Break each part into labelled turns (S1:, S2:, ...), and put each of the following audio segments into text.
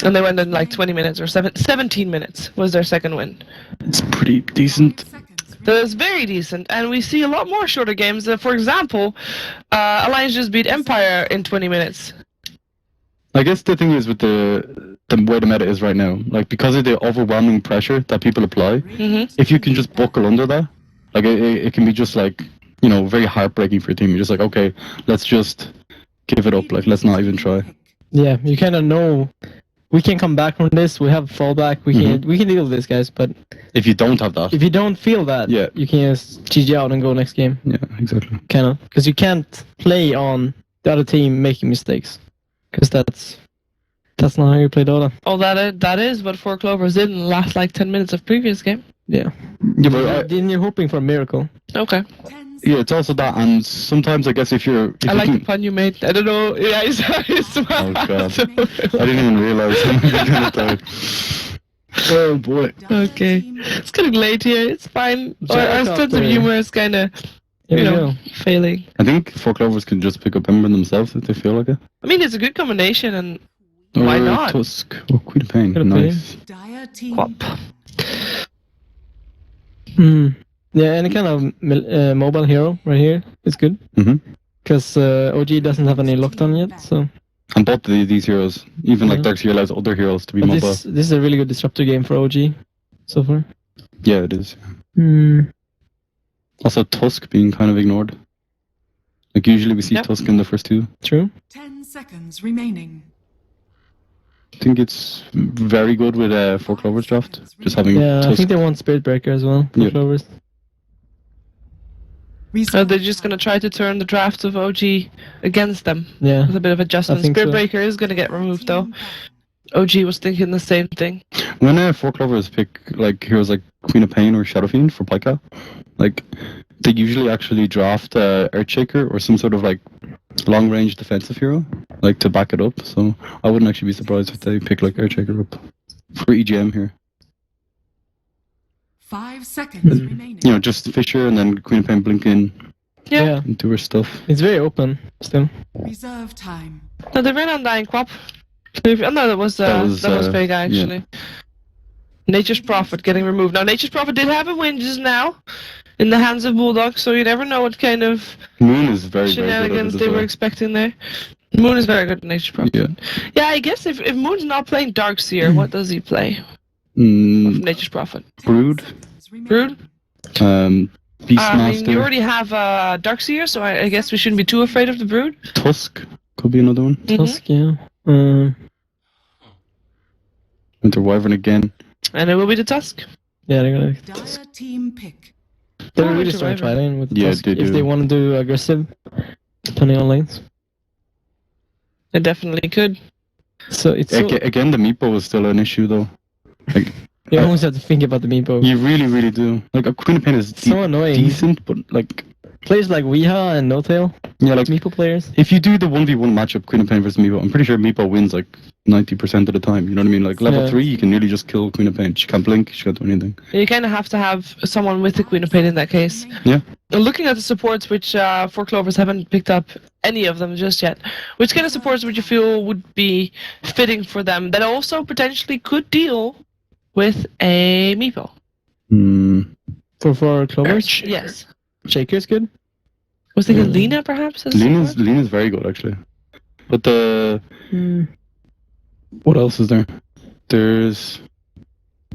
S1: And they went in like 20 minutes or 17 minutes was their second win.
S2: It's pretty decent.
S1: That is very decent, and we see a lot more shorter games. For example, Alliance just beat Empire in 20 minutes.
S2: I guess the thing is with the way the meta is right now, like because of the overwhelming pressure that people apply, if you can just buckle under that, like it can be just like, you know, very heartbreaking for your team. You're just like, okay, let's just give it up. Like, let's not even try.
S3: Yeah, you kind of know we can come back from this. We have fallback. We can deal with this, guys. But
S2: if you don't have that,
S3: if you don't feel that,
S2: yeah,
S3: you can just GG out and go next game.
S2: Yeah, exactly.
S3: Kind of, because you can't play on the other team making mistakes, because that's not how you play Dota.
S1: Oh, that is what 4 Clovers did in the last like 10 minutes of previous game.
S3: Yeah.
S2: Yeah, but
S3: then you're hoping for a miracle.
S1: Okay.
S2: Yeah, it's also that, and sometimes I guess if
S1: I like the pun you made. I don't know. Yeah, it's
S2: oh god, I didn't even realize I'm gonna die. Oh boy.
S1: Okay, it's getting late here. It's fine. Our sense of humor is kind of, failing.
S2: I think 4 Clovers can just pick up Ember themselves if they feel like it.
S1: I mean, it's a good combination, and why not?
S2: Tusk. Oh, Queen of Pain. Nice.
S1: Quap.
S3: Yeah, any kind of mobile hero right here is good. Because OG doesn't have any lockdown yet, so.
S2: And both these heroes, even like Darkseer allows other heroes to be mobile.
S3: This is a really good disruptor game for OG so far.
S2: Yeah, it is. Also, Tusk being kind of ignored. Like usually we see Tusk in the first two.
S3: True.
S4: 10 seconds remaining.
S2: I think it's very good with 4 Clovers draft. Just having Tusk.
S3: I think they want Spirit Breaker as well. 4 Clovers.
S1: So they're just going to try to turn the draft of OG against them.
S3: Yeah.
S1: With a bit of adjustment. Spirit Breaker is going to get removed though. OG was thinking the same thing.
S2: When 4 Clovers pick like heroes like Queen of Pain or Shadow Fiend for Pika, like they usually actually draft Earthshaker or some sort of like long range defensive hero, like to back it up. So I wouldn't actually be surprised if they pick like Earthshaker up for EGM here.
S4: 5 seconds remaining.
S2: You know, just Fisher and then Queen of Pain blink in.
S1: Yeah.
S2: And do her stuff.
S3: It's very open still.
S4: Reserve time.
S1: No, they ran on Dying Quap. Oh no, that was Vega actually. Yeah. Nature's Prophet getting removed. Now Nature's Prophet did have a win just now in the hands of Bulldog, so you never know what kind of
S2: Moon is very
S1: shenanigans they were expecting there. Moon is very good at Nature's Prophet. Yeah, I guess if Moon's not playing Darkseer, what does he play? Nature's Prophet.
S2: Brood. Beastmaster.
S1: You already have Darkseer, so I guess we shouldn't be too afraid of the Brood.
S2: Tusk could be another one.
S3: Tusk, yeah.
S2: Winter Wyvern again.
S1: And it will be the Tusk.
S3: Yeah, they're gonna.
S4: Dire team pick.
S3: They're really start fighting with the Tusk if they want to do aggressive, depending on lanes.
S1: They definitely could.
S3: So it's
S2: again the meepo is still an issue though. Like
S3: you always have to think about the meepo.
S2: You really, really do. Like a Queen of Pain is
S3: so annoying.
S2: Decent, but like
S3: players like Weeha and No-Tail.
S2: Yeah, like
S3: meepo players.
S2: If you do the 1v1 matchup, Queen of Pain versus meepo, I'm pretty sure meepo wins like 90% of the time. You know what I mean? Like level 3, you can nearly just kill Queen of Pain. She can't blink. She can't do anything.
S1: You kind of have to have someone with the Queen of Pain in that case.
S2: Yeah.
S1: Looking at the supports, which 4 Clovers haven't picked up any of them just yet. Which kind of supports would you feel would be fitting for them that also potentially could deal with a meepo?
S3: For 4 Clovers?
S1: Yes.
S3: Shaker's good.
S1: Was thinking Lena perhaps?
S2: Lena's very good actually. But the what else is there? There's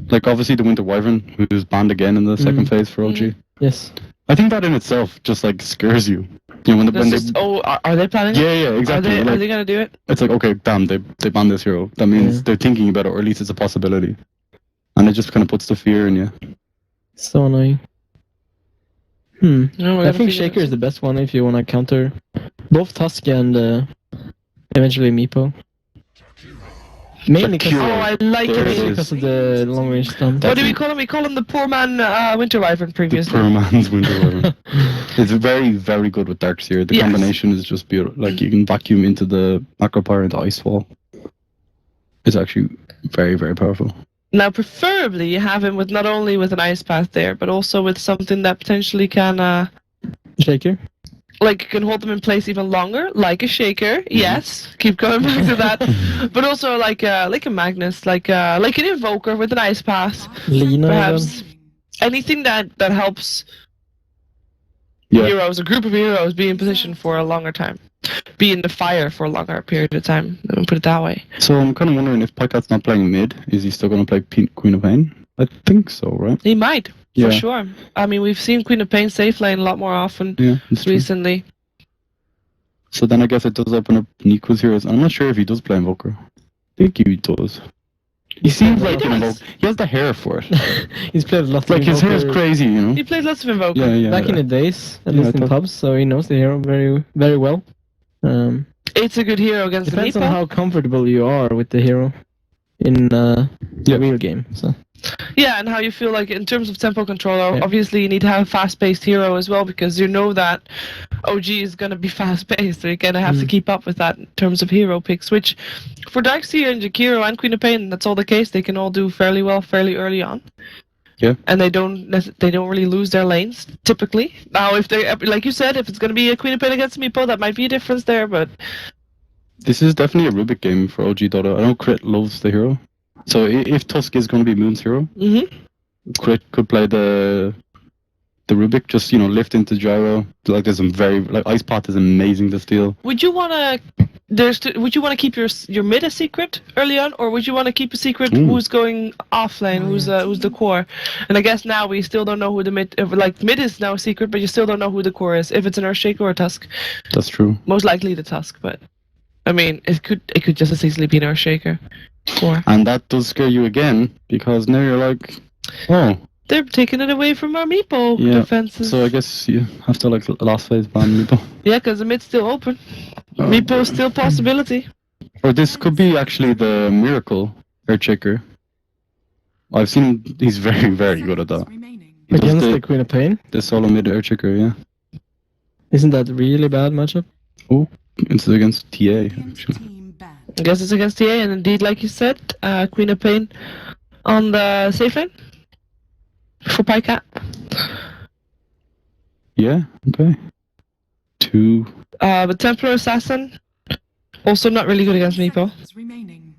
S2: like obviously the Winter Wyvern, who's banned again in the second phase for OG.
S3: Yes.
S2: I think that in itself just like scares you. You know, when they
S1: are they planning it?
S2: Yeah, exactly.
S1: Are they gonna do it?
S2: It's like, okay, damn, they banned this hero. That means they're thinking about it, or at least it's a possibility. And it just kind of puts the fear in you.
S3: So annoying.
S1: No,
S3: I think Shaker is the best one if you want to counter both Tusk and eventually meepo. Mainly because
S1: I like it
S3: because of the long range stun.
S1: What do we call him? We call him the poor man Winter Wyvern previously.
S2: The poor man's Winter Wyvern. It's very, very good with Darkseer. The combination is just beautiful. Like you can vacuum into the macro power into Ice Wall. It's actually very, very powerful.
S1: Now, preferably, you have him with not only with an ice path there, but also with something that potentially can
S3: Shaker.
S1: like you can hold them in place even longer, like a shaker. Yes, keep going back to that. But also like a Magnus, like an Invoker with an Ice Path.
S3: Lina,
S1: Perhaps anything that helps
S2: Yeah.
S1: heroes, a group of heroes, be in position for a longer time, be in the fire for a longer period of time. Let me put it that way.
S2: So I'm kind of wondering if Pykat's not playing mid, is he still going to play Queen of Pain? I think so, right?
S1: He might,
S2: Yeah.
S1: for sure. I mean, we've seen Queen of Pain safe lane a lot more often
S2: Yeah, that's true.
S1: recently.
S2: So then I guess it does open up Nico's heroes. I'm not sure if he does play Invoker. I think he does. He seems like an
S1: does.
S2: Invoker. He has the hair for it.
S3: He's played a lot.
S2: Like
S3: of
S2: his hair is
S3: Invoker
S2: crazy, you know?
S1: He plays lots of Invoker.
S2: Yeah.
S3: Back in the days, at
S2: Yeah,
S3: least
S2: I
S3: in
S2: thought-
S3: pubs, so he knows the hero very, very well.
S1: It's a good hero against the
S3: Depends on
S1: Meepo.
S3: how comfortable you are with the hero in the real game. So
S1: Yeah, and how you feel like in terms of tempo control.
S3: Yeah.
S1: Obviously, you need to have a fast-paced hero as well because you know that OG is going to be fast-paced, so you're going to have to keep up with that in terms of hero picks. Which, for Darkseer and Jakiro and Queen of Pain, that's all the case. They can all do fairly well fairly early on.
S2: Yeah.
S1: And they don't really lose their lanes typically. Now, if they like you said, if it's going to be a Queen of Pain against Meepo, that might be a difference there. But
S2: This is definitely a Rubik game for OG Dota. I know Crit loves the hero. So if Tusk is going to be Moon's hero, Crit could play the Rubik, just, lift into gyro. Like there's some Ice Path is amazing to steal.
S1: would you want to? Would you want to keep your mid a secret early on, or would you want to keep a secret who's going off lane, who's the core? And I guess now we still don't know who the mid is now a secret, but you still don't know who the core is. If it's an Earthshaker or a Tusk,
S2: That's true.
S1: most likely the Tusk. But I mean, it could just as easily be an Earthshaker core.
S2: And that does scare you again, because now you're like, oh,
S1: They're taking it away from our Meepo
S2: Yeah,
S1: defenses.
S2: so I guess you have to last phase ban Meepo.
S1: Yeah, because the mid's still open. Meepo's still a possibility.
S2: Or this could be actually the Miracle Earthshaker. I've seen he's very, very good at that.
S4: Remaining.
S2: He does
S3: against the Queen of Pain,
S2: the solo mid Earthshaker, yeah.
S3: isn't that really bad matchup?
S2: It's against TA,
S4: Radiant
S2: actually.
S4: team banned.
S1: I guess it's against TA, and indeed, like you said, Queen of Pain on the safe lane for Pycat.
S2: Yeah, okay. 2.
S1: But Templar Assassin, also not really good against Meepo.
S4: Seconds remaining.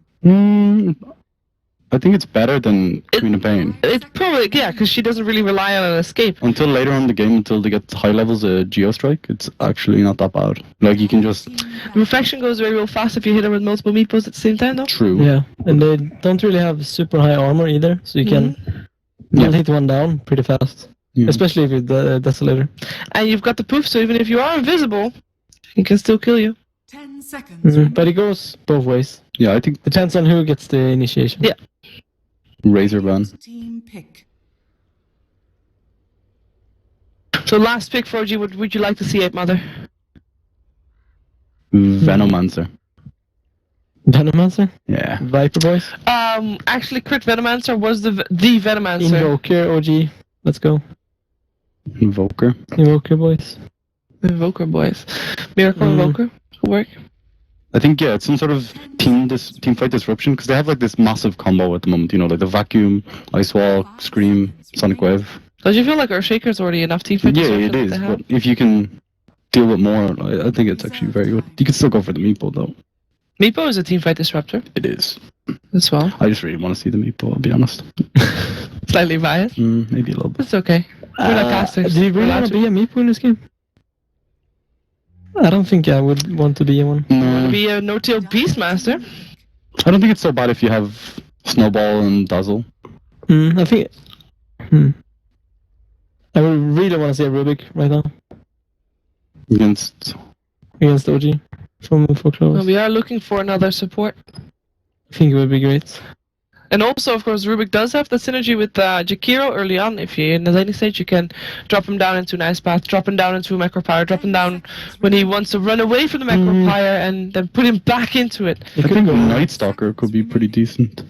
S2: I think it's better than Queen of Pain.
S1: It's probably, because she doesn't really rely on an escape.
S2: Until later on in the game, until they get high levels of Geostrike, it's actually not that bad. Like, you can just...
S1: Reflection goes very real fast if you hit her with multiple Meepos at the same time, though.
S2: True.
S3: Yeah, and they don't really have super high armor either, so you can hit one down pretty fast.
S2: Yeah.
S3: Especially if you're the Desolator.
S1: And you've got the poof, so even if you are invisible, he can still kill you.
S4: 10 seconds.
S3: But it goes both ways.
S2: Yeah, I think
S3: Depends on who gets the initiation.
S1: Yeah.
S2: Razor ban.
S4: Team pick.
S1: So last pick for OG, would you like to see, Ape Mother?
S2: Venomancer.
S3: Venomancer?
S2: Yeah.
S3: Viper Boys?
S1: Actually, Crit Venomancer was the Venomancer.
S3: Invoker, OG. Let's go.
S2: Invoker.
S3: Invoker Boys.
S1: Invoker boys. Miracle Invoker will work.
S2: I think, yeah, it's some sort of team fight disruption, because they have like this massive combo at the moment, like the Vacuum, Ice Wall, Scream, Sonic Wave.
S1: Don't you feel like Earthshaker's already enough team fight?
S2: Yeah,
S1: disruption
S2: it
S1: that
S2: is,
S1: they have?
S2: but if you can deal with more, I think it's actually very good. You can still go for the Meepo, though.
S1: Meepo is a team fight disruptor
S2: It is.
S1: as well.
S2: I just really want to see the Meepo, I'll be honest.
S1: Slightly biased.
S2: Maybe a little bit.
S1: It's okay. We're not casters.
S3: Do you really
S1: We're
S3: want to
S1: allowed
S3: be a Meepo in this game? I don't think I would want to be one.
S2: No,
S1: be a no-tail Beastmaster.
S2: I don't think it's so bad if you have Snowball and Dazzle.
S3: I think... I would really want to see a Rubik right now.
S2: Against...
S3: Against OG. From
S1: Well,
S3: Clovers.
S1: we are looking for another support.
S3: I think it would be great.
S1: And also, of course, Rubik does have the synergy with Jakiro early on. If you're in the laning stage, you can drop him down into an Ice Path, drop him down into a Macropyre, drop him down when he wants to run away from the Macropyre, and then put him back into it.
S3: It
S2: I
S3: could
S2: think
S3: go
S2: Night Stalker could be pretty decent.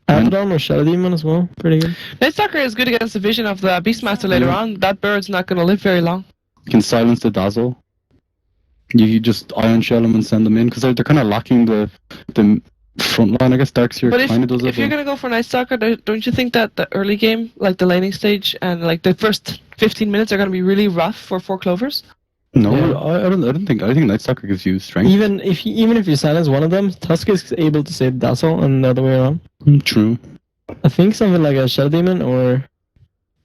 S3: Abaddon or Shadow Demon as well. Pretty good.
S1: Nightstalker is good against the vision of the Beastmaster later on. That bird's not going to live very long.
S2: You can silence the Dazzle. You just Ion Shell them and send them in, because they're kind of lacking the front line. I guess Darkseer
S1: But
S2: kind of does it.
S1: if you're going to go for Nightstalker, don't you think that the early game, like the laning stage and like the first 15 minutes are going to be really rough for 4 Clovers?
S2: No,
S3: Yeah.
S2: I don't think. I think Night Stalker gives you strength.
S3: Even if you silence one of them, Tusk is able to save Dazzle and the other way around.
S2: True.
S3: I think something like a Shadow Demon or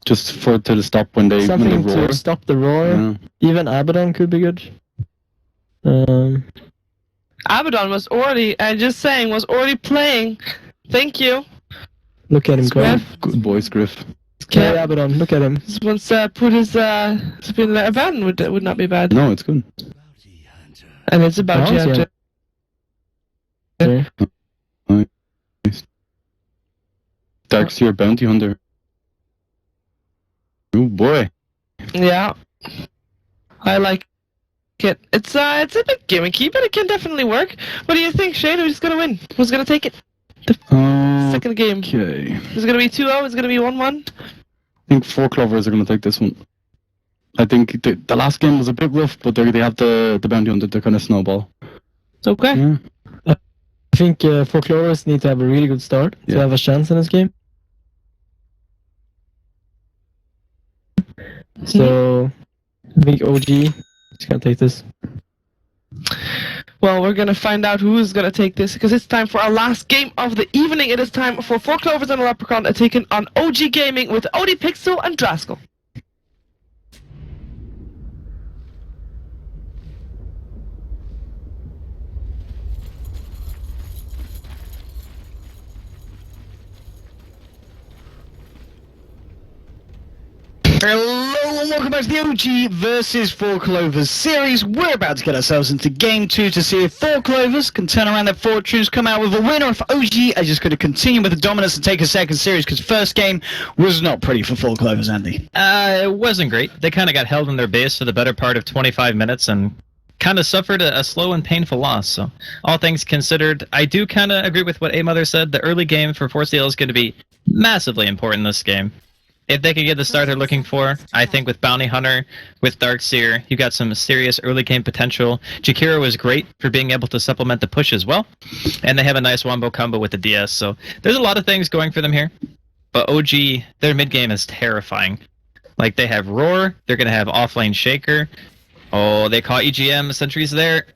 S2: Just for to stop when they
S3: something
S2: roar.
S3: to stop the roar.
S2: Yeah.
S3: Even Abaddon could be good.
S1: Abaddon was already, was already playing. Thank you.
S3: Look at him go.
S1: Griff.
S2: Good boys, Griff.
S3: Okay,
S1: Yeah.
S3: Abaddon, look at him.
S1: Just once put his spin Abaddon would not be bad.
S2: No, it's good.
S1: And it's about
S3: Oh,
S1: to.
S3: yeah.
S2: Darkseer Bounty Hunter. Oh boy.
S1: Yeah. I like it. It's a bit gimmicky, but it can definitely work. What do you think, Shane? Who's gonna win? Who's gonna take it? Second game.
S2: Okay.
S1: Is it gonna be 2-0? Is it gonna be 1-1?
S2: I think 4 Clovers are going to take this one. I think the last game was a bit rough, but they have the Bounty Hunter to kind of snowball.
S1: It's okay.
S2: Yeah.
S3: I think 4 Clovers need to have a really good start to
S2: Yeah.
S3: have a chance in this game. So, I think OG is gonna take this.
S1: Well, we're gonna find out who is gonna take this because it's time for our last game of the evening. It is time for 4 Clovers and a Lepricon taking on OG Gaming with Odie Pixel and Draskell.
S5: Hello and welcome back to the OG versus 4 Clovers series. We're about to get ourselves into game 2 to see if 4 Clovers can turn around their fortunes, come out with a win, or if OG are just going to continue with the dominance and take a second series, because first game was not pretty for 4 Clovers, Andy.
S6: It wasn't great. They kind of got held in their base for the better part of 25 minutes and kind of suffered a slow and painful loss. So, all things considered, I do kind of agree with what A-Mother said. The early game for 4C&L is going to be massively important in this game. If they can get the start they're looking for, I think with Bounty Hunter, with Darkseer, you got some serious early game potential. Jakiro was great for being able to supplement the push as well. And they have a nice wombo combo with the DS, so there's a lot of things going for them here. But OG, their mid game is terrifying. Like, they have Roar, they're going to have offlane Shaker. Oh, they caught EGM, Sentry's there.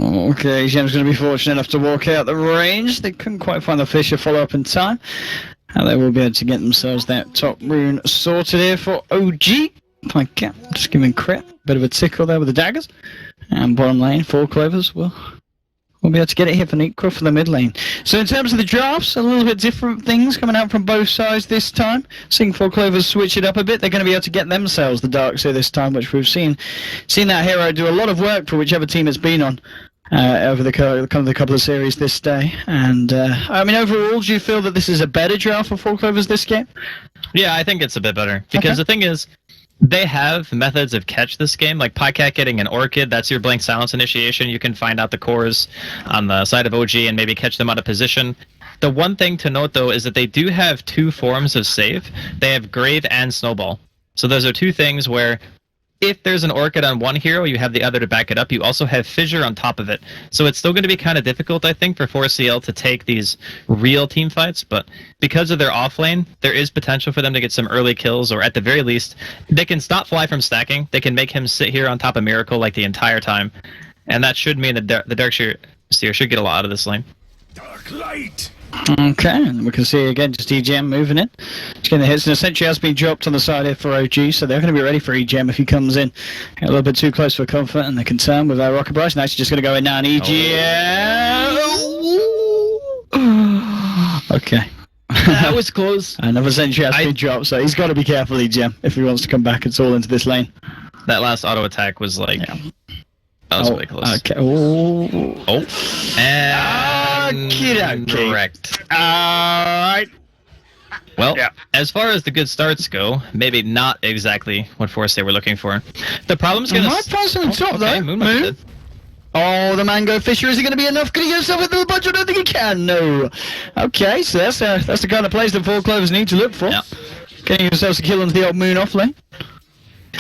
S5: Okay, Gem's going to be fortunate enough to walk out the range. They couldn't quite find the Fisher follow-up in time. And they will be able to get themselves that top rune sorted here for OG. Okay, just giving crap. Bit of a tickle there with the daggers. And bottom lane, 4 Clovers will be able to get it here for Neekra for the mid lane. So in terms of the drafts, a little bit different things coming out from both sides this time. Seeing 4 Clovers switch it up a bit, they're going to be able to get themselves the Darkseer this time, which we've seen that hero do a lot of work for whichever team it's been on. Over the couple of series this day. And, I mean, overall, do you feel that this is a better draft for 4 Clovers this game?
S6: Yeah, I think it's a bit better. Because the thing is, they have methods of catch this game, like Pycat getting an Orchid, that's your Blank Silence initiation. You can find out the cores on the side of OG and maybe catch them out of position. The one thing to note, though, is that they do have 2 forms of save. They have Grave and Snowball. So those are 2 things where if there's an Orchid on one hero, you have the other to back it up. You also have Fissure on top of it. So it's still going to be kind of difficult, I think, for 4CL to take these real team fights. But because of their offlane, there is potential for them to get some early kills, or at the very least, they can stop Fly from stacking. They can make him sit here on top of Miracle like the entire time. And that should mean that the Darkseer should get a lot out of this lane.
S5: Dark light! Okay, and we can see again just EGM moving in. Just getting the hits, and Sentry has been dropped on the side here for OG, so they're going to be ready for EGM if he comes in. A little bit too close for comfort, and they can turn with their Rocket Brush. Nice, just going to go in now, and EGM. Okay.
S6: That was close.
S5: Another Sentry has been dropped, so he's got to be careful, EGM, if he wants to come back at all into this lane.
S6: That last auto attack was like... Yeah. That was really close.
S5: Okay.
S6: And correct.
S5: Alright.
S6: Well, as far as the good starts go, maybe not exactly what Force they were looking for. The problem's gonna...
S5: My person on top, though.
S6: Moon.
S5: Oh, the Mango Fisher, is it going to be enough? Can he get himself into the bunch? I don't think he can, no. Okay, so that's the kind of plays that 4 Clovers need to look for.
S6: Yeah.
S5: Getting themselves a kill into the old Moon off lane.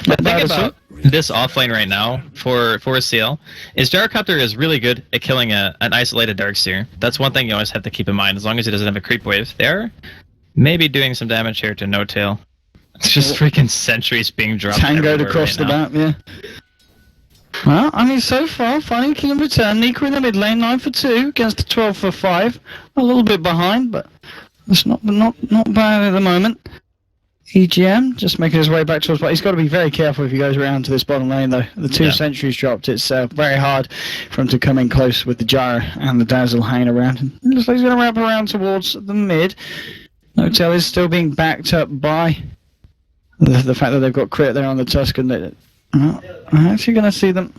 S6: The thing about this offlane right now for 4CL is Gyrocopter is really good at killing an isolated Darkseer. That's one thing you always have to keep in mind, as long as he doesn't have a creep wave. They're maybe doing some damage here to No Tail. It's just freaking sentries being dropped.
S5: Tangoed across
S6: right
S5: the map, yeah. Well, I mean, so far, finding kill in return. Nico in the mid lane, 9 for 2 against the 12 for 5. A little bit behind, but it's not bad at the moment. EGM just making his way back towards, but he's got to be very careful if he goes around to this bottom lane, though. The 2 sentries dropped. It's very hard for him to come in close with the gyro and the dazzle hanging around him. Looks like he's going to wrap around towards the mid. Notel is still being backed up by the fact that they've got crit there on the Tusk, and I'm actually going to see them.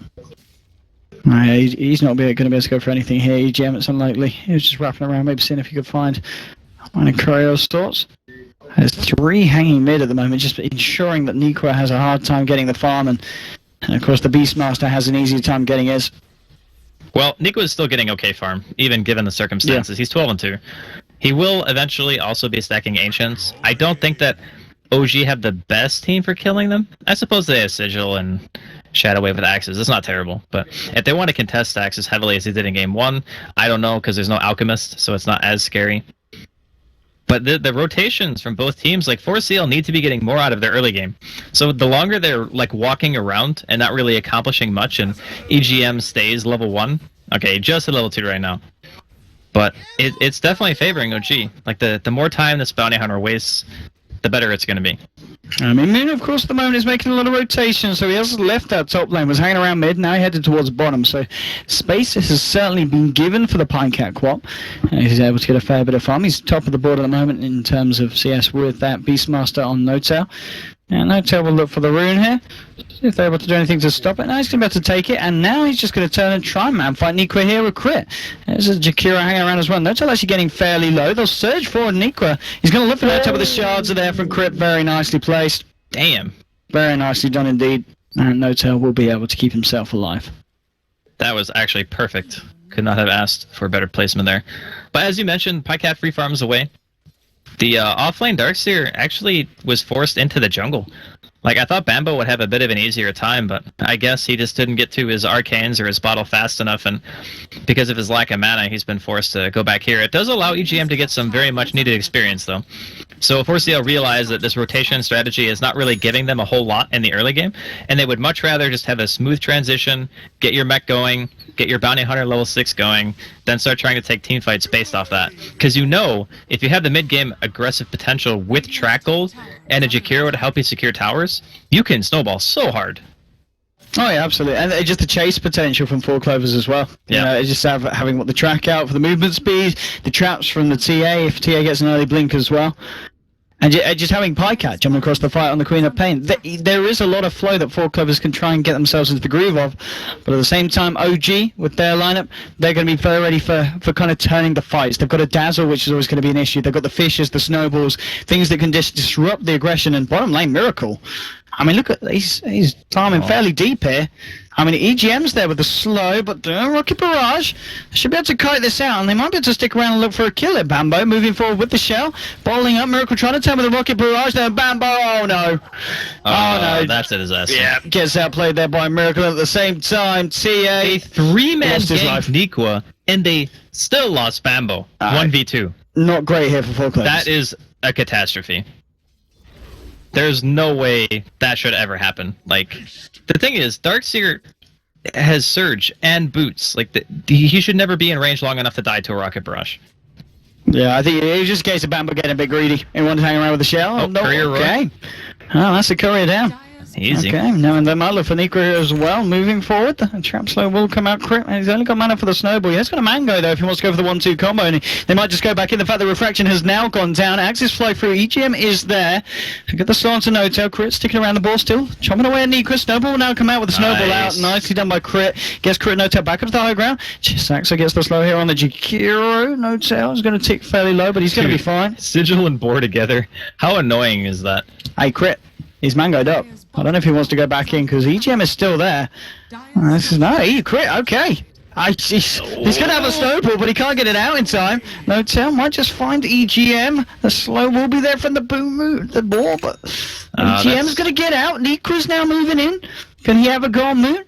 S5: He's not going to be able to go for anything here. EGM, it's unlikely. He was just wrapping around, maybe seeing if he could find one of Coreo's thoughts. There's 3 hanging mid at the moment, just ensuring that Nikwa has a hard time getting the farm, and of course the Beastmaster has an easy time getting his.
S6: Well, Nico is still getting okay farm, even given the circumstances. He's 12 and 2. He will eventually also be stacking Ancients. I don't think that OG have the best team for killing them. I suppose they have Sigil and Shadow Wave with Axes. It's not terrible, but if they want to contest Axes heavily as they did in Game 1, I don't know, because there's no Alchemist, so it's not as scary. But the rotations from both teams, like 4CL need to be getting more out of their early game. So the longer they're like walking around and not really accomplishing much, and EGM stays level 1, okay, just at level 2 right now. But it's definitely favoring OG. Like the more time this bounty hunter wastes, the better it's going to be.
S5: I mean, Moon, of course, at the moment is making a lot of rotation, so he has left that top lane, was hanging around mid, now he headed towards bottom, so space has certainly been given for the Pinecat Quap. He's able to get a fair bit of farm. He's top of the board at the moment in terms of CS with that Beastmaster on No-Tail. And No-Tail will look for the rune here, see if they're able to do anything to stop it. Now he's going to be able to take it, and now he's just going to turn and try and fight Nikwa here with crit. There's a Jakira hanging around as well. No-Tail actually getting fairly low. They'll surge forward Nikwa. He's going to look for No-Tail, but the shards are there from crit. Very nicely placed.
S6: Damn.
S5: Very nicely done indeed. And No-Tail will be able to keep himself alive.
S6: That was actually perfect. Could not have asked for a better placement there. But as you mentioned, Pycat free farms away. The offlane Darkseer actually was forced into the jungle. Like, I thought Bambo would have a bit of an easier time, but I guess he just didn't get to his arcanes or his bottle fast enough, and because of his lack of mana, he's been forced to go back here. It does allow EGM to get some very much needed experience, though. So 4CL realized that this rotation strategy is not really giving them a whole lot in the early game, and they would much rather just have a smooth transition, get your mech going, get your bounty hunter level 6 going, then start trying to take team fights based off that. Because you know, if you have the mid-game aggressive potential with track gold and a Jakiro to help you secure towers, you can snowball so hard.
S5: Oh yeah, absolutely, and just the chase potential from 4 Clovers as well.
S6: Yeah,
S5: you know, it's just having the track out for the movement speed, the traps from the TA if TA gets an early blink as well, and just having Pycat jumping across the fight on the Queen of Pain. There is a lot of flow that 4 Clovers can try and get themselves into the groove of, but at the same time, OG with their lineup, they're going to be very ready for kind of turning the fights. They've got a dazzle, which is always going to be an issue. They've got the fishes, the snowballs, things that can just disrupt the aggression. And bottom lane, Miracle. I mean, look at he's farming fairly deep here. I mean, EGM's there with the slow, but Rocket Barrage should be able to kite this out, and they might be able to stick around and look for a kill at Bambo. Moving forward with the shell, bowling up. Miracle trying to turn with the Rocket Barrage there. Bambo, oh no. Oh no.
S6: That's a disaster.
S5: Yeah, gets outplayed there by Miracle at the same time. TA.
S6: A 3-man
S5: lost his
S6: ganked
S5: life.
S6: Nikwa, and they still lost Bambo. 1v2.
S5: Not great here for 4 Clovers.
S6: That is a catastrophe. There's no way that should ever happen. Like, the thing is, Darkseer has Surge and Boots. Like, he should never be in range long enough to die to a Rocket Barrage.
S5: Yeah, I think it was just a case of Bambo getting a bit greedy and wanted to hang around with the shell.
S6: Oh,
S5: no,
S6: courier
S5: okay. Oh, that's a courier down.
S6: Easy.
S5: Okay, now and then might look for Nikwa here as well. Moving forward, the trap slow will come out crit. He's only got mana for the snowball. He has got a mango though if he wants to go for the 1-2 combo, and they might just go back in. The fact that refraction has now gone down. Axis flow through. EGM is there. Get the Slant to No-Tail. Crit sticking around the ball still. Chopping away at Nikwa. Snowball will now come out with the snowball out. Nicely done by Crit. Gets Crit No-Tail back up to the high ground. Saxo gets the slow here on the Jakiro. No-Tail is going to tick fairly low, but he's going to be fine.
S6: Sigil and Boar together. How annoying is that?
S5: Hey, Crit. He's mangoed up. I don't know if he wants to go back in because EGM is still there. This is Crit. Okay. He's going to have a snowball, but he can't get it out in time. No-Tail might just find EGM. The slow will be there from the the ball, but EGM's going to get out. Nikwa's now moving in. Can he have a go on Moon?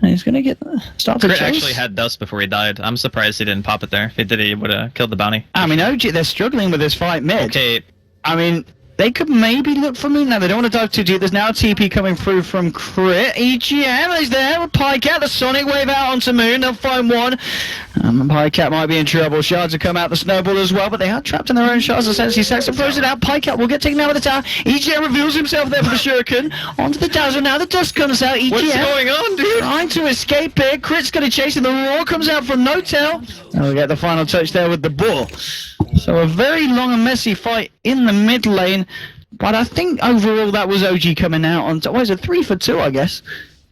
S5: He's going to start the
S6: Crit
S5: chase.
S6: actually had dust before he died. I'm surprised he didn't pop it there. If he did, he would have killed the bounty.
S5: I mean, OG, they're struggling with this fight mid.
S6: Okay.
S5: I mean, they could maybe look for Moon now. They don't want to dive too deep. There's now a TP coming through from Crit. EGM is there with Pycat. The Sonic Wave out onto Moon. They'll find one. Pycat might be in trouble. Shards have come out the Snowball as well, but they are trapped in their own shards. Essentially, Saxon throws it out. Pycat will get taken out with the tower. EGM reveals himself there for the Shuriken. Onto the Dazzle. Now the dust comes out. EGM
S6: What's going on, dude?
S5: trying to escape here. Crit's going to chase him. The roar comes out from No-Tail. And we'll get the final touch there with the ball. So a very long and messy fight in the mid lane. But I think overall that was OG coming out on... What is it? 3 for 2, I guess.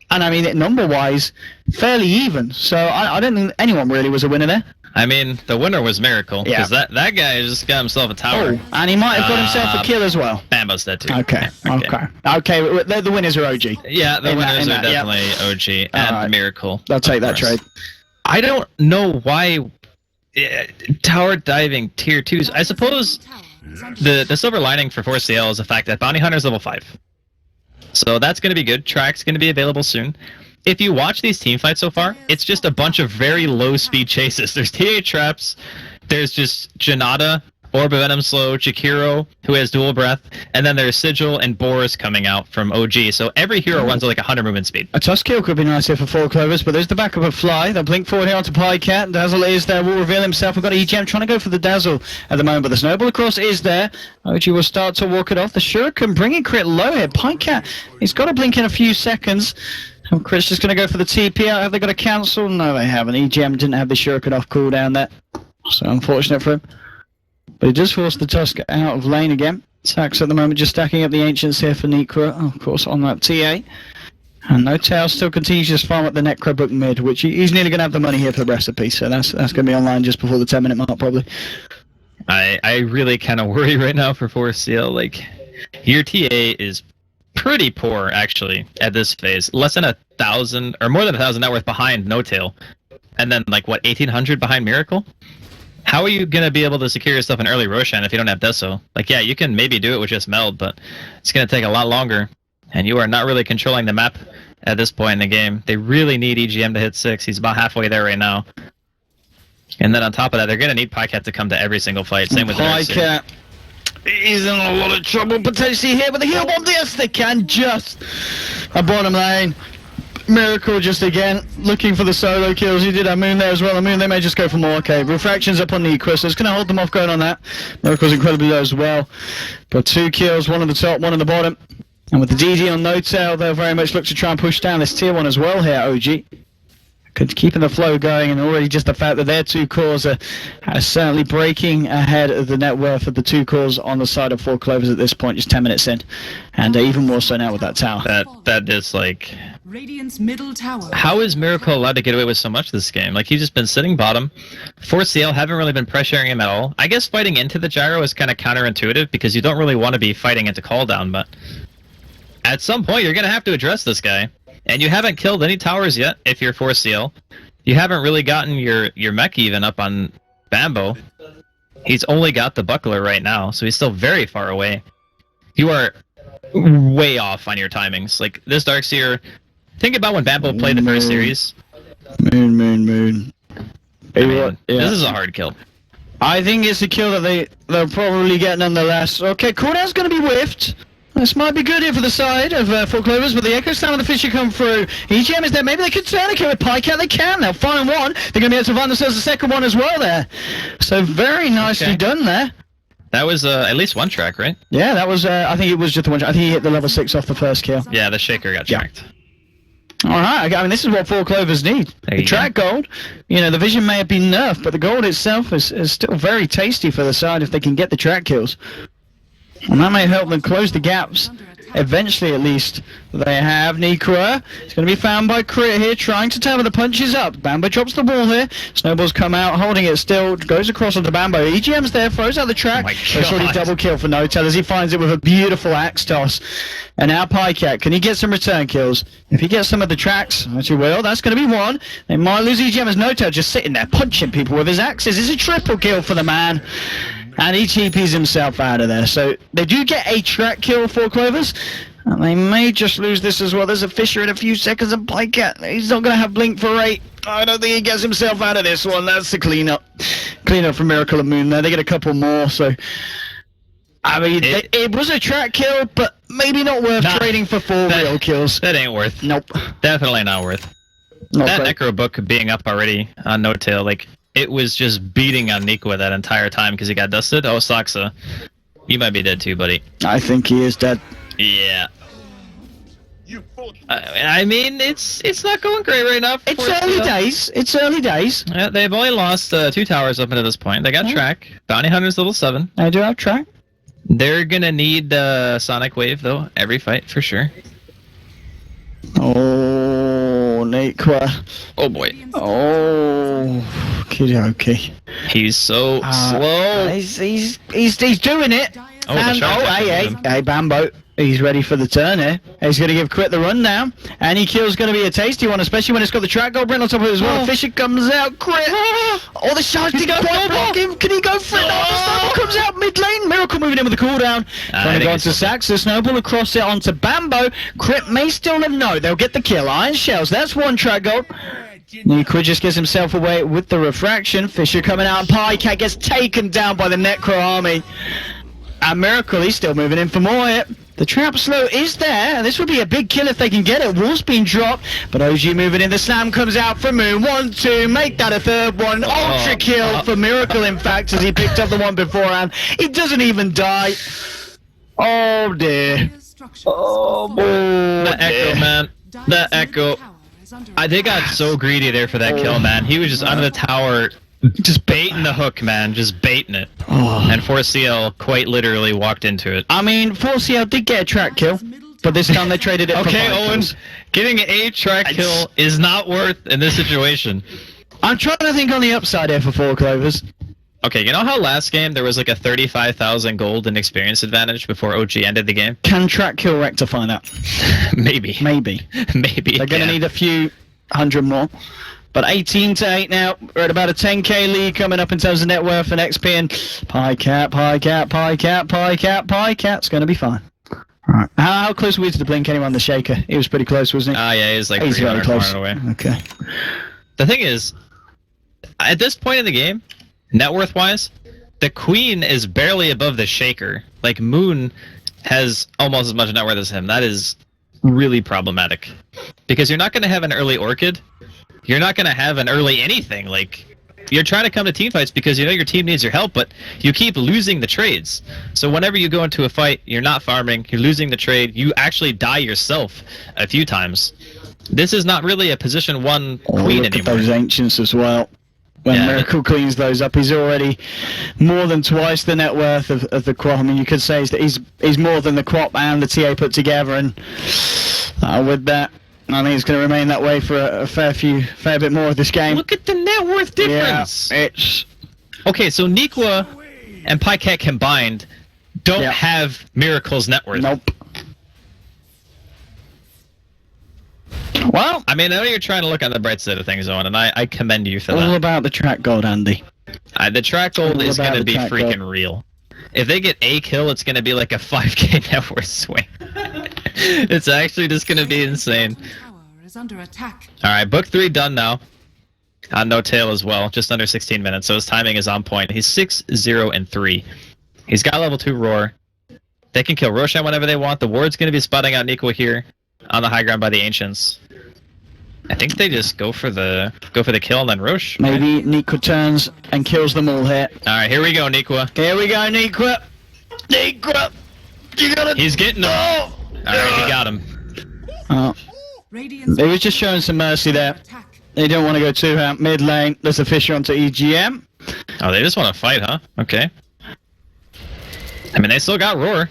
S5: And I mean, number-wise, fairly even. So I don't think anyone really was a winner there.
S6: I mean, the winner was Miracle,
S5: Yeah.
S6: because that guy just got himself a tower.
S5: Oh, and he might have got himself a kill as well.
S6: Bambo's dead too.
S5: Okay. The winners are OG.
S6: Yeah, the
S5: In that-
S6: winners
S5: in
S6: are
S5: that, yeah.
S6: definitely OG and
S5: Alright.
S6: Miracle.
S5: I'll take
S6: of
S5: that
S6: course.
S5: trade.
S6: I don't know why tower diving tier 2s. I suppose the silver lining for 4CL is the fact that Bounty Hunter's level 5. So that's going to be good. Track's going to be available soon. If you watch these team fights so far, it's just a bunch of very low speed chases. There's TA traps, there's just Janata, Orb of Venom Slow, Chikiro, who has dual breath, and then there's Sigil and Boris coming out from OG. So every hero runs at like 100 movement speed.
S5: A Tusk kill could be nice here for 4 Clovers, but there's the back of a Fly. They'll blink forward here onto Pycat. Dazzle is there, will reveal himself. We've got EGM trying to go for the Dazzle at the moment, but the Snowball across is there. OG will start to walk it off. The Shuriken bringing Crit low here. Pycat, he's got to blink in a few seconds. And Crit's just going to go for the TP out. Have they got a cancel? No, they haven't. EGM didn't have the Shuriken off cooldown there. So unfortunate for him. But he just forced the Tusk out of lane again. Sax at the moment just stacking up the Ancients here for Necra, of course, on that TA. And No-Tail still continues to farm at the Necra book mid, which he's nearly going to have the money here for the recipe, so that's going to be online just before the 10-minute mark, probably.
S6: I really kind of worry right now for 4CL. Like, your TA is pretty poor, actually, at this phase. Less than 1,000, or more than 1,000 net worth behind No-Tail. And then, like, what, 1,800 behind Miracle? How are you going to be able to secure yourself an early Roshan if you don't have Deso? Like, yeah, you can maybe do it with just Meld, but it's going to take a lot longer. And you are not really controlling the map at this point in the game. They really need EGM to hit 6. He's about halfway there right now. And then on top of that, they're going to need Pycat to come to every single fight. Same with
S5: Pycat. He's in a lot of trouble potentially here, but the heal bomb, yes, they can just a bottom lane. Miracle just again looking for the solo kills. He did have Moon there as well. The Moon, they may just go for more. Okay, Refraction's up on Necra, so it's going to hold them off going on that. Miracle's incredibly low as well. Got 2 kills, 1 on the top, 1 on the bottom. And with the DD on No-Tail, they'll very much look to try and push down this tier 1 as well here, OG. Keeping the flow going, and already just the fact that their 2 cores are certainly breaking ahead of the net worth of the 2 cores on the side of 4 Clovers at this point, just 10 minutes in. And even more so now with that tower.
S6: That is like...
S4: Radiant's middle tower.
S6: How is Miracle allowed to get away with so much this game? Like, he's just been sitting bottom. 4CL haven't really been pressuring him at all. I guess fighting into the gyro is kind of counterintuitive because you don't really want to be fighting into cooldown, but at some point you're going to have to address this guy. And you haven't killed any towers yet if you're 4CL. You haven't really gotten your mech even up on Bambo. He's only got the buckler right now, so he's still very far away. You are way off on your timings. Like, this Darkseer... Think about when Bambo played the first series.
S5: Moon.
S6: I mean, this is a hard kill.
S5: I think it's a kill that they'll probably get nonetheless. Okay, cooldown's going to be whiffed. This might be good here for the side of 4 Clovers, but the Echo Slam and the Fisher come through. EGM is there. Maybe they could turn a kill with Pycat. They can. They'll find one. They're going to be able to find themselves a second one as well there. So very nicely done there.
S6: That was at least one track, right?
S5: Yeah, that was, I think it was just the one. I think he hit the level 6 off the first kill.
S6: Yeah, the Shaker got tracked.
S5: Alright, I mean, this is what 4 Clovers need. The track gold, the vision may have been nerfed, but the gold itself is still very tasty for the side if they can get the track kills. And that may help them close the gaps, eventually at least. They have Necra. It's going to be found by Crit here, trying to tether the punches up. Bambo drops the wall here. Snowball's come out, holding it still, goes across onto Bambo. EGM's there, throws out the track. It's already double kill for No-Tail as he finds it with a beautiful axe toss. And now Pycat, can he get some return kills? If he gets some of the tracks, which he will, that's going to be 1. They might lose EGM as No-Tail just sitting there punching people with his axes. It's a triple kill for the man. And he TPs himself out of there. So they do get a track kill for Clovers. And they may just lose this as well. There's a Fisher in a few seconds and Pycat. He's not going to have Blink for 8. I don't think he gets himself out of this one. That's the cleanup. Cleanup from Miracle and Moon there. They get a couple more. So I mean, it was a track kill, but maybe not worth
S6: Nah,
S5: trading for 4 real kills.
S6: That ain't worth.
S5: Nope.
S6: Definitely not worth.
S5: Not
S6: That
S5: great.
S6: Necro book being up already on No Tail, like, it was just beating on Nikwa that entire time because he got dusted. Oh, Saksa, you might be dead too, buddy.
S5: I think he is dead.
S6: Yeah. I mean, it's not going great right now.
S5: It's early days. It's early days.
S6: Yeah, they've only lost 2 towers up until this point. They got track. Bounty Hunter's level 7.
S5: I do have track.
S6: They're gonna need Sonic Wave though every fight for sure.
S5: Oh, Nikwa.
S6: Oh boy,
S5: Oh, okay.
S6: he's so slow.
S5: He's doing it.
S6: Oh, the
S5: And,
S6: shot
S5: hey, Bambo. He's ready for the turn here. He's going to give Crit the run now. Any kill's going to be a tasty one, especially when it's got the track gold print on top of it as well. Fisher comes out. Crit. Oh, the shot didn't quite block him. Can he go for it? Oh, the snowball comes out mid lane. Miracle moving in with the cooldown. Trying to go onto Sax. The snowball across it onto Bambo. Crit may still live. No, they'll get the kill. Iron Shells. That's one track gold. Nikwa just gets himself away with the refraction. Fisher coming out, and Pycat gets taken down by the Necro army. And Miracle, he's still moving in for more hit. The trap slow is there, and this would be a big kill if they can get it. Wall's been dropped, but OG moving in. The slam comes out from Moon. 1, 2, make that a third one. Ultra kill for Miracle, in fact, as he picked up the one beforehand. He doesn't even die. Oh dear. Oh,
S6: The Echo, man. The Echo. They got so greedy there for that kill, man. He was just under the tower, just baiting the hook, man. Just baiting it. And 4CL quite literally walked into it.
S5: I mean, 4CL did get a track kill, but this time they traded it for
S6: Okay,
S5: 5
S6: Owen,
S5: kills.
S6: getting a track kill is not worth in this situation.
S5: I'm trying to think on the upside here for 4 Clovers.
S6: Okay, you know how last game there was like a 35,000 gold and experience advantage before OG ended the game?
S5: Can track kill rectify that?
S6: Maybe.
S5: Maybe.
S6: Maybe.
S5: They're going to need a few hundred more. But 18-8 now. We're at about a 10k lead coming up in terms of net worth and XP. And Pycat's going to be fine. Alright. How close were we to the blink anyway on the shaker? He was pretty close, wasn't he?
S6: Yeah, he's like
S5: He's very
S6: 300
S5: close.
S6: away.
S5: Okay.
S6: The thing is, at this point in the game, net worth wise, the Queen is barely above the Shaker. Like, Moon has almost as much net worth as him. That is really problematic. Because you're not going to have an early Orchid. You're not going to have an early anything. Like, you're trying to come to team fights because you know your team needs your help, but you keep losing the trades. So whenever you go into a fight, you're not farming, you're losing the trade, you actually die yourself a few times. This is not really a position 1 Queen
S5: Look at
S6: anymore.
S5: those Ancients as well. When
S6: Yeah,
S5: Miracle cleans those up, he's already more than twice the net worth of the Quap. I mean, you could say that he's more than the Quap and the TA put together, and with that, I think it's going to remain that way for a fair bit more of this game.
S6: Look at the net worth difference.
S5: Yeah, it's
S6: Okay, so Nikwa and Pycat combined don't have Miracle's net worth.
S5: nope. Well,
S6: I mean, I know you're trying to look on the bright side of things, Owen, and I commend you for
S5: all
S6: that.
S5: about the track gold, Andy.
S6: The track gold
S5: all
S6: is
S5: about
S6: going to
S5: the
S6: be
S5: track
S6: freaking
S5: gold.
S6: real. If they get a kill, it's going to be like a 5k net worth swing. It's actually just going to be insane.
S4: Tower is under attack.
S6: Alright, book 3 done now. On No Tail as well, just under 16 minutes, so his timing is on point. He's 6-0-3. He's got level 2 Roar. They can kill Roshan whenever they want. The Ward's going to be spotting out Nikwa here on the high ground by the Ancients. I think they just go for the kill and then Rosh.
S5: Maybe Nikwa turns and kills them all here.
S6: Alright, here we go, Nikwa.
S5: Here we go, Nikwa. Nikwa, you gotta.
S6: He's getting him.
S5: Oh!
S6: Alright, he got him.
S5: Oh,
S4: Radiant's
S5: they was just showing some mercy there.
S4: attack.
S5: They don't want to go too out mid lane. There's a Fisher onto EGM.
S6: Oh, they just want to fight, huh? Okay. I mean, they still got Roar.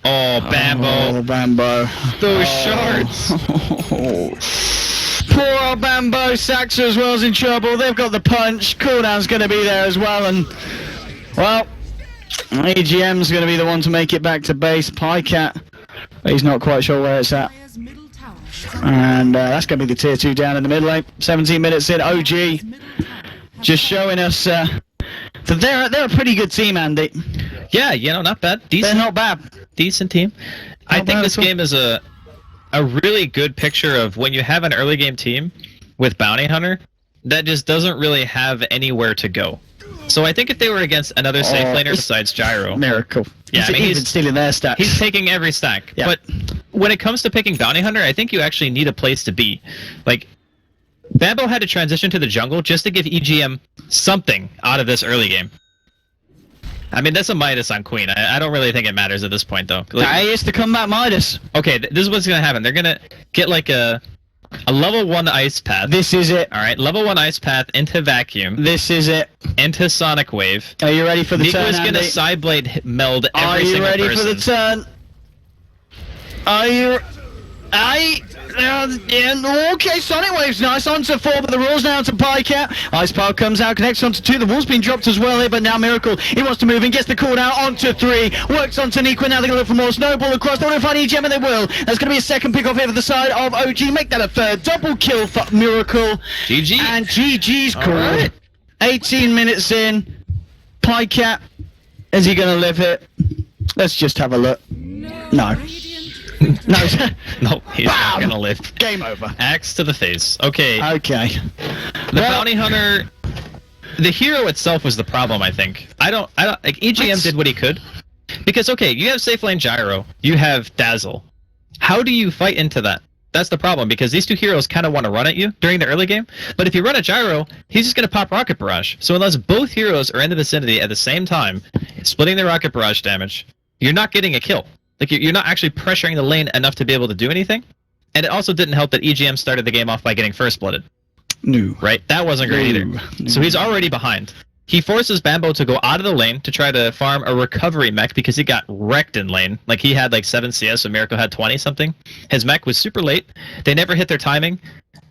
S6: Oh, Bambo.
S5: Oh, Bambo.
S6: Those shards.
S5: Poor old Bambo. Saxo as well is in trouble. They've got the punch. Cooldown's going to be there as well. And, well, EGM's going to be the one to make it back to base. Pycat, he's not quite sure where it's at.
S4: Dire's middle tower is under
S5: And that's going to be the tier 2 down in the mid lane. 17 minutes in. OG
S4: Dire's middle tower has
S5: just showing us that they're a pretty good team, Andy.
S6: Yeah, you know, not bad.
S5: They're
S6: Decent.
S5: not bad.
S6: Decent team. I
S5: Not
S6: think
S5: bad
S6: this
S5: at all.
S6: game is a really good picture of when you have an early game team with Bounty Hunter that just doesn't really have anywhere to go. So I think if they were against another safe laner besides Gyro,
S5: Miracle.
S6: Yeah, I mean,
S5: he's stealing their stats.
S6: he's taking every stack.
S5: Yeah.
S6: But when it comes to picking Bounty Hunter, I think you actually need a place to be. Like, Bambo had to transition to the jungle just to give EGM something out of this early game. I mean, that's a Midas on Queen. I don't really think it matters at this point, though. Like,
S5: That is the combat Midas.
S6: okay, this is what's going to happen. They're going to get, like, a level 1 ice path.
S5: This is it.
S6: Alright, level 1 ice path into Vacuum,
S5: This is it.
S6: into Sonic Wave.
S5: Are you ready for the
S6: Nico
S5: turn,
S6: is going to
S5: Andy?
S6: Sideblade meld every
S5: Are you
S6: single
S5: ready
S6: person.
S5: for the turn? Are you... okay, Sonic Wave's nice. Onto 4, but the rules now to Pycat. Ice Power comes out, connects onto 2. The wall's been dropped as well here, but now Miracle, he wants to move and gets the call out onto 3. Works onto Nico, now they're going to look for more. Snowball across. They're going to find EGM, and they will. That's going to be a second pick off here for the side of OG. Make that a third. Double kill for Miracle.
S6: GG.
S5: And GG's called.
S6: Alright.
S5: 18 minutes in. Pycat, is he going to live it? Let's just have a look. No. No.
S6: No, he's not
S5: Bam!
S6: gonna live.
S5: Game over.
S6: Axe to the face. Okay,
S5: Okay.
S6: the bounty hunter, the hero itself was the problem. I think. I don't. Like EGM did what he could, because okay, you have safe lane Gyro, you have Dazzle. How do you fight into that? That's the problem, because these two heroes kind of want to run at you during the early game. But if you run at Gyro, he's just gonna pop Rocket Barrage. So unless both heroes are in the vicinity at the same time, splitting the Rocket Barrage damage, you're not getting a kill. Like, you're not actually pressuring the lane enough to be able to do anything. And it also didn't help that EGM started the game off by getting first blooded.
S5: No.
S6: Right? That wasn't great either. So he's already behind. He forces Bambo to go out of the lane to try to farm a recovery mech because he got wrecked in lane. Like, he had like 7 CS, so Miracle had 20 something. His mech was super late. They never hit their timing.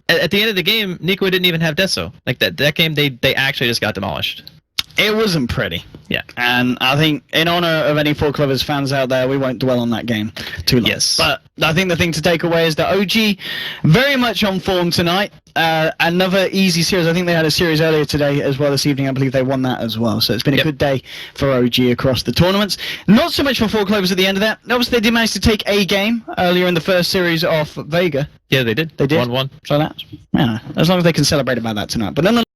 S6: At the end of the game, Nico didn't even have Deso. Like, that game, they actually just got demolished.
S5: It wasn't pretty.
S6: Yeah.
S5: And I think, in honor of any 4 Clovers fans out there, we won't dwell on that game too long.
S6: Yes.
S5: But I think the thing to take away is that OG very much on form tonight. Another easy series. I think they had a series earlier today as well this evening. I believe they won that as well. So it's been a good day for OG across the tournaments. Not so much for 4 Clovers at the end of that. Obviously, they did manage to take a game earlier in the first series off Vega.
S6: Yeah, they did.
S5: They did.
S6: 1-1.
S5: So that's, yeah, as long as they can celebrate about that tonight. But nonetheless,